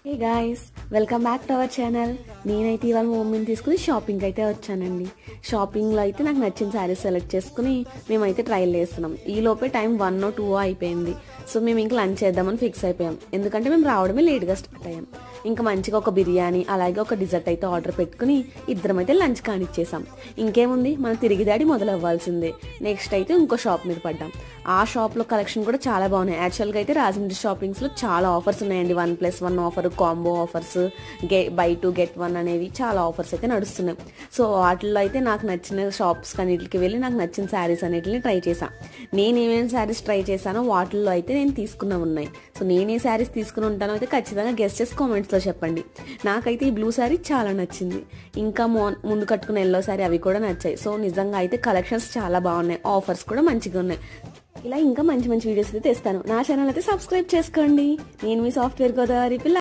Hey guys, welcome back to our channel. నేనైతే ఇవాళ మా మమ్మీని తీసుకుని షాపింగ్ అయితే వచ్చానండి. షాపింగ్లో అయితే నాకు నచ్చిన శారీస్ సెలెక్ట్ చేసుకుని మేమైతే ట్రైల్ చేస్తున్నాం. ఈ లోపే టైం 1 or 2 అయిపోయింది. సో మేము ఇంకా లంచ్ చేద్దామని ఫిక్స్ అయిపోయాం. ఎందుకంటే మేము రావడమే లేట్గా స్టార్ట్ అయ్యాం. ఇంకా మంచిగా ఒక బిర్యానీ అలాగే ఒక డిజర్ట్ అయితే ఆర్డర్ పెట్టుకుని ఇద్దరం అయితే లంచ్ కానిచ్చేసాం. ఇంకేముంది, మనం తిరిగి దాడి మొదలు అవ్వాల్సిందే. నెక్స్ట్ అయితే ఇంకో షాప్ మీద పడ్డాం. ఆ షాప్లో కలెక్షన్ కూడా చాలా బాగున్నాయి. యాక్చువల్గా అయితే రాజమండ్రి షాపింగ్స్లో చాలా ఆఫర్స్ ఉన్నాయండి. 1+1 offer, combo offers, by 2 get 1 అనేవి చాలా ఆఫర్స్ అయితే నడుస్తున్నాయి. సో వాటిల్లో అయితే నాకు నచ్చిన షాప్స్ అన్నిటికి వెళ్ళి నాకు నచ్చిన శారీస్ అన్నిటిని ట్రై చేశాను. నేను ఏమేమి శారీస్ ట్రై చేశానో వాటిల్లో అయితే నేను తీసుకున్నవి ఉన్నాయి. సో నేను ఏ శారీస్ తీసుకుని ఉంటానో అయితే ఖచ్చితంగా గెస్ట్ చేసి కామెంట్స్లో చెప్పండి. నాకైతే ఈ బ్లూ శారీ చాలా నచ్చింది. ఇంకా ముందు కట్టుకున్న ఎల్లో శారీ అవి కూడా నచ్చాయి. సో నిజంగా అయితే కలెక్షన్స్ చాలా బాగున్నాయి, ఆఫర్స్ కూడా మంచిగా ఉన్నాయి. ఇలా ఇంకా మంచి మంచి వీడియోస్ అయితే తెస్తాను. నా ఛానల్ అయితే సబ్స్క్రైబ్ చేసుకోండి. నేను మీ సాఫ్ట్వేర్ గోదావరి పిల్ల.